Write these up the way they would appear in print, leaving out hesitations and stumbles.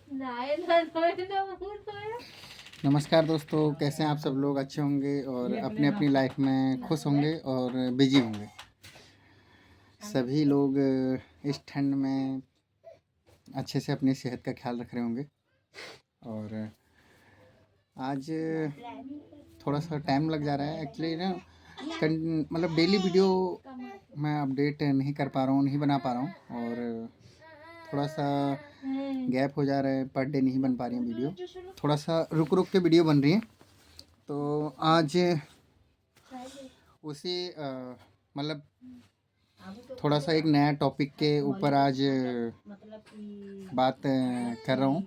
नमस्कार दोस्तों, कैसे हैं आप सब लोग? अच्छे होंगे और अपनी अपनी लाइफ में खुश होंगे और बिजी होंगे। सभी लोग इस ठंड में अच्छे से अपनी सेहत का ख्याल रख रहे होंगे। और आज थोड़ा सा टाइम लग जा रहा है एक्चुअली ना, मतलब डेली वीडियो मैं अपडेट नहीं कर पा रहा हूँ, नहीं बना पा रहा हूँ। और थोड़ा सा गैप हो जा रहा है, पर डे नहीं बन पा रही है वीडियो, थोड़ा सा रुक रुक के वीडियो बन रही है। तो आज उसी मतलब थोड़ा सा एक नया टॉपिक के ऊपर आज बात कर रहा हूँ।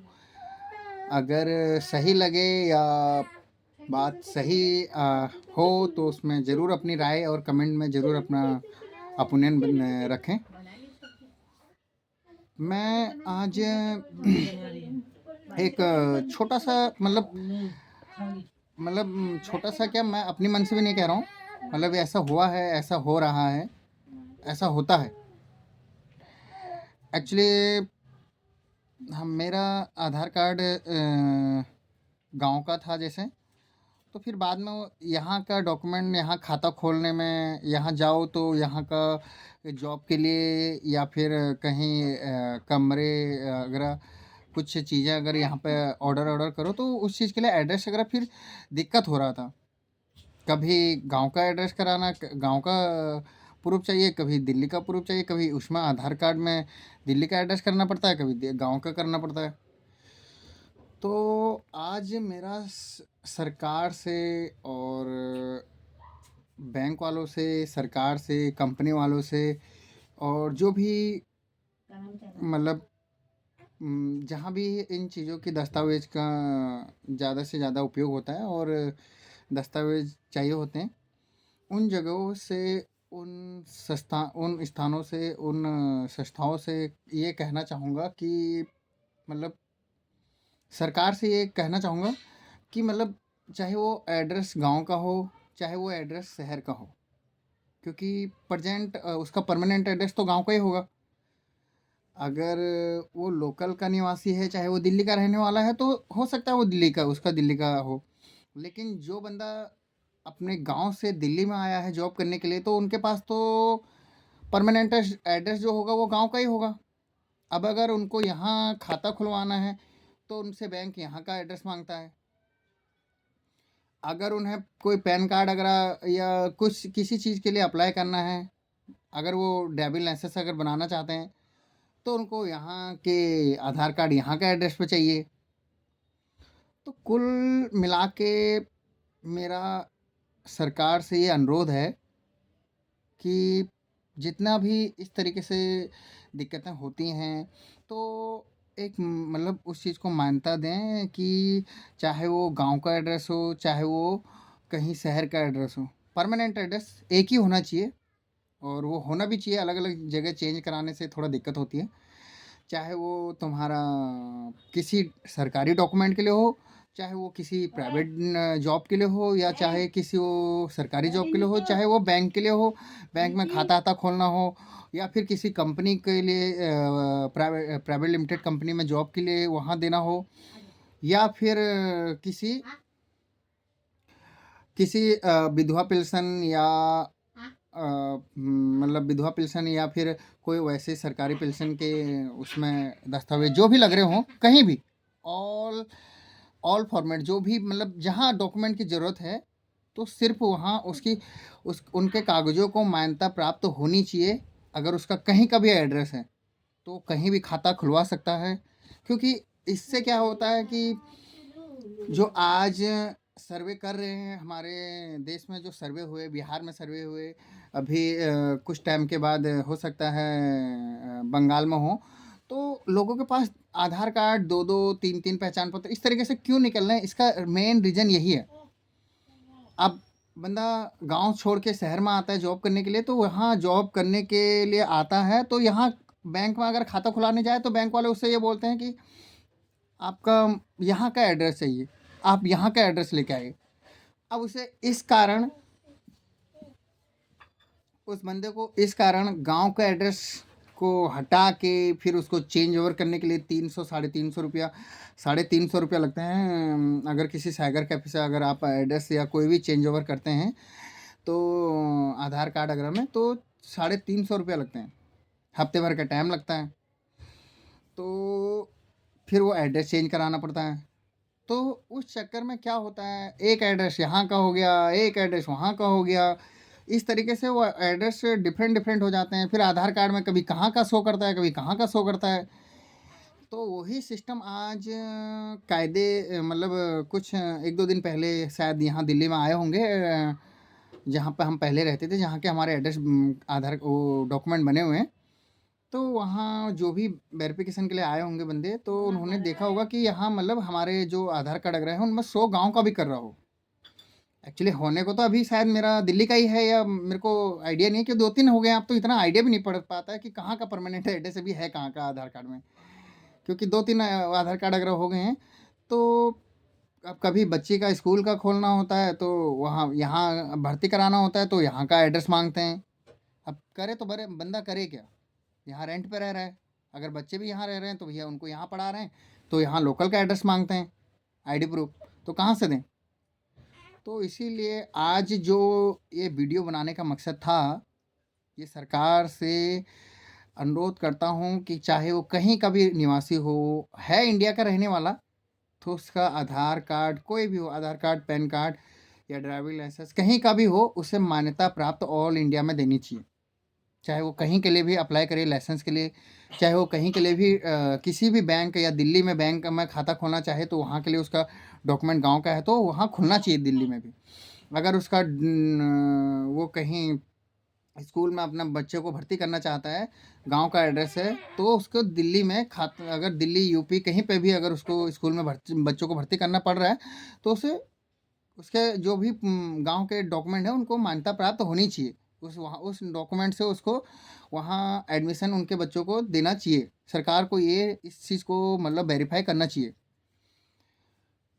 अगर सही लगे या बात सही हो तो उसमें ज़रूर अपनी राय और कमेंट में ज़रूर अपना ओपिनियन रखें। मैं आज एक छोटा सा मतलब छोटा सा क्या, मैं अपनी मन से भी नहीं कह रहा हूँ, मतलब ऐसा हुआ है, ऐसा हो रहा है, ऐसा होता है। एक्चुअली हम मेरा आधार कार्ड गांव का था जैसे, तो फिर बाद में वो यहाँ का डॉक्यूमेंट, यहाँ खाता खोलने में, यहाँ जाओ तो यहाँ का जॉब के लिए या फिर कहीं कमरे अगर कुछ चीज़ें अगर यहाँ पे ऑर्डर ऑर्डर करो तो उस चीज़ के लिए एड्रेस वगैरह फिर दिक्कत हो रहा था। कभी गांव का एड्रेस कराना, गांव का प्रूफ चाहिए, कभी दिल्ली का प्रूफ चाहिए, कभी उसमें आधार कार्ड में दिल्ली का एड्रेस करना पड़ता है, कभी गांव का करना पड़ता है। तो आज मेरा सरकार से और बैंक वालों से, सरकार से, कंपनी वालों से और जो भी मतलब जहाँ भी इन चीज़ों की दस्तावेज का ज़्यादा से ज़्यादा उपयोग होता है और दस्तावेज चाहिए होते हैं, उन जगहों से, उन स्थानों से, उन संस्थाओं से ये कहना चाहूँगा कि मतलब सरकार से ये कहना चाहूँगा कि मतलब चाहे वो एड्रेस गांव का हो, चाहे वो एड्रेस शहर का हो, क्योंकि प्रेजेंट उसका परमानेंट एड्रेस तो गांव का ही होगा। अगर वो लोकल का निवासी है, चाहे वो दिल्ली का रहने वाला है, तो हो सकता है वो दिल्ली का, उसका दिल्ली का हो। लेकिन जो बंदा अपने गांव से दिल्ली में आया है जॉब करने के लिए, तो उनके पास तो परमानेंट एड्रेस जो होगा वो गांव का ही होगा। अब अगर उनको यहाँ खाता खुलवाना है तो उनसे बैंक यहाँ का एड्रेस मांगता है। अगर उन्हें कोई पैन कार्ड अगर या कुछ किसी चीज़ के लिए अप्लाई करना है, अगर वो ड्राइविंग लाइसेंस अगर बनाना चाहते हैं, तो उनको यहाँ के आधार कार्ड यहाँ का एड्रेस पे चाहिए। तो कुल मिला के मेरा सरकार से ये अनुरोध है कि जितना भी इस तरीके से दिक्कतें होती हैं, तो एक मतलब उस चीज़ को मान्यता दें कि चाहे वो गांव का एड्रेस हो, चाहे वो कहीं शहर का एड्रेस हो, परमानेंट एड्रेस एक ही होना चाहिए। और वो होना भी चाहिए, अलग अलग जगह चेंज कराने से थोड़ा दिक्कत होती है। चाहे वो तुम्हारा किसी सरकारी डॉक्यूमेंट के लिए हो, चाहे वो किसी प्राइवेट जॉब के लिए हो, या चाहे किसी वो सरकारी जॉब के लिए हो, चाहे वो बैंक के लिए हो, बैंक में खाता आता खोलना हो, या फिर किसी कंपनी के लिए प्राइवेट प्राइवेट लिमिटेड कंपनी में जॉब के लिए वहाँ देना हो, या फिर किसी किसी विधवा पेंशन या मतलब विधवा पेंशन या फिर कोई वैसे सरकारी पेंशन के उसमें दस्तावेज जो भी लग रहे हों, कहीं भी ऑल ऑल फॉर्मेट जो भी मतलब जहाँ डॉक्यूमेंट की ज़रूरत है, तो सिर्फ वहाँ उसकी उस उनके कागज़ों को मान्यता प्राप्त होनी चाहिए। अगर उसका कहीं का भी एड्रेस है तो कहीं भी खाता खुलवा सकता है। क्योंकि इससे क्या होता है कि जो आज सर्वे कर रहे हैं हमारे देश में, जो सर्वे हुए, बिहार में सर्वे हुए, अभी कुछ टाइम के बाद हो सकता है बंगाल में हो, तो लोगों के पास आधार कार्ड दो दो तीन तीन पहचान पत्र इस तरीके से क्यों निकल रहे हैं, इसका मेन रीज़न यही है। अब बंदा गांव छोड़ के शहर में आता है जॉब करने के लिए, तो वहाँ जॉब करने के लिए आता है, तो यहाँ बैंक में अगर खाता खुलाने जाए तो बैंक वाले उससे ये बोलते हैं कि आपका यहाँ का एड्रेस चाहिए, आप यहाँ का एड्रेस लेके आइए। अब उसे इस कारण, उस बंदे को इस कारण गांव का एड्रेस उसको हटा के फिर उसको चेंज ओवर करने के लिए 300 350 रुपया लगते हैं। अगर किसी साइबर कैफे से अगर आप एड्रेस या कोई भी चेंज ओवर करते हैं तो आधार कार्ड अगर में तो 350 रुपया लगते हैं, हफ्ते भर का टाइम लगता है। तो फिर वो एड्रेस चेंज कराना पड़ता है। तो उस चक्कर में क्या होता है, एक एड्रेस यहाँ का हो गया, एक एड्रेस वहाँ का हो गया, इस तरीके से वो एड्रेस डिफरेंट डिफरेंट हो जाते हैं। फिर आधार कार्ड में कभी कहाँ का शो करता है, कभी कहाँ का शो करता है। तो वही सिस्टम आज कायदे मतलब कुछ 1-2 दिन पहले शायद यहाँ दिल्ली में आए होंगे, जहाँ पे हम पहले रहते थे, जहाँ के हमारे एड्रेस आधार वो डॉक्यूमेंट बने हुए हैं। तो वहाँ जो भी वेरिफिकेशन के लिए आए होंगे बंदे, तो उन्होंने देखा होगा कि यहाँ मतलब हमारे जो आधार कार्ड अगर है उनमें 100 गांव का भी कर रहा हो। एक्चुअली होने को तो अभी शायद मेरा दिल्ली का ही है, या मेरे को आइडिया नहीं है कि 2-3 हो गए। अब तो इतना आइडिया भी नहीं पड़ पाता है कि कहाँ का परमानेंट एड्रेस अभी है कहाँ का आधार कार्ड में, क्योंकि 2-3 आधार कार्ड अगर हो गए हैं। तो अब कभी बच्चे का स्कूल का खोलना होता है तो वहाँ यहाँ भर्ती कराना होता है तो यहाँ का एड्रेस मांगते हैं। अब करे तो बड़े बंदा करे क्या, यहाँ रेंट पे रह रहा है, अगर बच्चे भी यहाँ रह रहे हैं तो भैया उनको यहाँ पढ़ा रहे हैं, तो यहाँ लोकल का एड्रेस मांगते हैं, आईडी प्रूफ, तो कहाँ से दें। तो इसीलिए आज जो ये वीडियो बनाने का मकसद था, ये सरकार से अनुरोध करता हूँ कि चाहे वो कहीं का भी निवासी हो, है इंडिया का रहने वाला, तो उसका आधार कार्ड कोई भी हो, आधार कार्ड, पैन कार्ड या ड्राइविंग लाइसेंस कहीं का भी हो, उसे मान्यता प्राप्त ऑल इंडिया में देनी चाहिए। चाहे वो कहीं के लिए भी अप्लाई करे लाइसेंस के लिए, चाहे वो कहीं के लिए भी किसी भी बैंक या दिल्ली में बैंक में खाता खोलना चाहे तो वहाँ के लिए उसका डॉक्यूमेंट गांव का है तो वहाँ खुलना चाहिए दिल्ली में भी। अगर उसका वो कहीं स्कूल में अपना बच्चे को भर्ती करना चाहता है, गांव का एड्रेस है, तो उसको दिल्ली में खाता, अगर दिल्ली यूपी कहीं पे भी अगर उसको स्कूल में बच्चों को भर्ती करना पड़ रहा है तो उसे उसके जो भी गांव के डॉक्यूमेंट है उनको मान्यता प्राप्त होनी चाहिए। उस डॉक्यूमेंट से उसको वहाँ एडमिशन उनके बच्चों को देना चाहिए। सरकार को ये इस चीज़ को मतलब वेरीफाई करना चाहिए।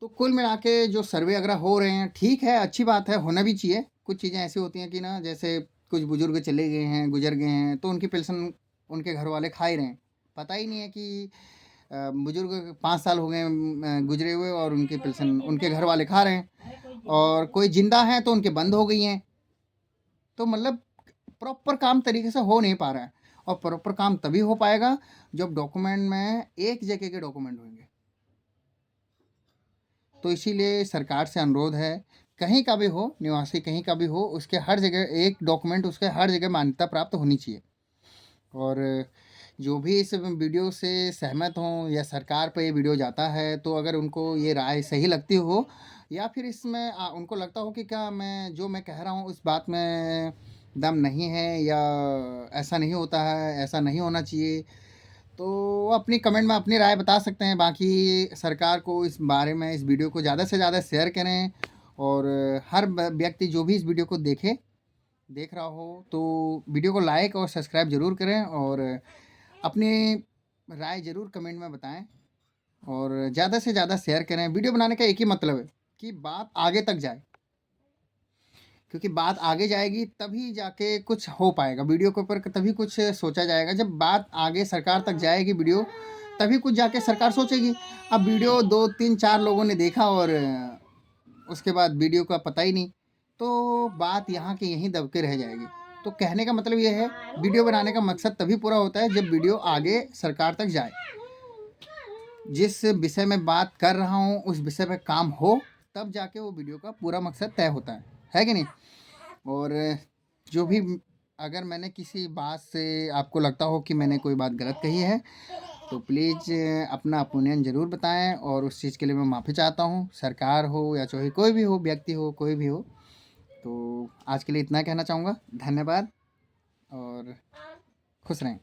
तो कुल मिला के जो सर्वे अगर हो रहे हैं, ठीक है, अच्छी बात है, होना भी चाहिए। कुछ चीज़ें ऐसी होती हैं कि ना, जैसे कुछ बुजुर्ग चले गए हैं, गुजर गए हैं, तो उनकी पेंशन उनके घर वाले खा ही रहे हैं। पता ही नहीं है कि बुजुर्ग 5 साल हो गए गुजरे हुए और उनकी पेंशन उनके घर वाले खा रहे हैं, और कोई जिंदा है तो उनके बंद हो गई हैं। तो मतलब प्रॉपर काम तरीके से हो नहीं पा रहा है, और प्रॉपर काम तभी हो पाएगा जब डॉक्यूमेंट में एक जगह के डॉक्यूमेंट होंगे। तो इसीलिए सरकार से अनुरोध है, कहीं का भी हो निवासी, कहीं का भी हो, उसके हर जगह एक डॉक्यूमेंट, उसके हर जगह मान्यता प्राप्त होनी चाहिए। और जो भी इस वीडियो से सहमत हों या सरकार पे ये वीडियो जाता है, तो अगर उनको ये राय सही लगती हो या फिर इसमें उनको लगता हो कि क्या मैं जो मैं कह रहा हूँ उस बात में दम नहीं है, या ऐसा नहीं होता है, ऐसा नहीं होना चाहिए, तो वो अपनी कमेंट में अपनी राय बता सकते हैं। बाकी सरकार को इस बारे में इस वीडियो को ज़्यादा से ज़्यादा शेयर करें, और हर व्यक्ति जो भी इस वीडियो को देख रहा हो तो वीडियो को लाइक और सब्सक्राइब ज़रूर करें, और अपनी राय ज़रूर कमेंट में बताएं, और ज़्यादा से ज़्यादा शेयर करें। वीडियो बनाने का एक ही मतलब है कि बात आगे तक जाए, क्योंकि बात आगे जाएगी तभी जाके कुछ हो पाएगा वीडियो के ऊपर, तभी कुछ सोचा जाएगा। जब बात आगे सरकार तक जाएगी वीडियो, तभी कुछ जाके सरकार सोचेगी। अब वीडियो 2-3-4 लोगों ने देखा और उसके बाद वीडियो का पता ही नहीं, तो बात यहाँ की यहीं दब के रह जाएगी। तो कहने का मतलब ये है, वीडियो बनाने का मकसद तभी पूरा होता है जब वीडियो आगे सरकार तक जाए। जिस विषय में बात कर रहा हूँ उस विषय पे काम हो, तब जाके वो वीडियो का पूरा मकसद तय होता है कि नहीं। और जो भी अगर मैंने किसी बात से आपको लगता हो कि मैंने कोई बात गलत कही है, तो प्लीज़ अपना ओपिनियन ज़रूर बताएं, और उस चीज़ के लिए मैं माफ़ी चाहता हूं। सरकार हो या चाहे कोई भी हो, व्यक्ति हो, कोई भी हो। तो आज के लिए इतना कहना चाहूँगा। धन्यवाद और खुश रहें।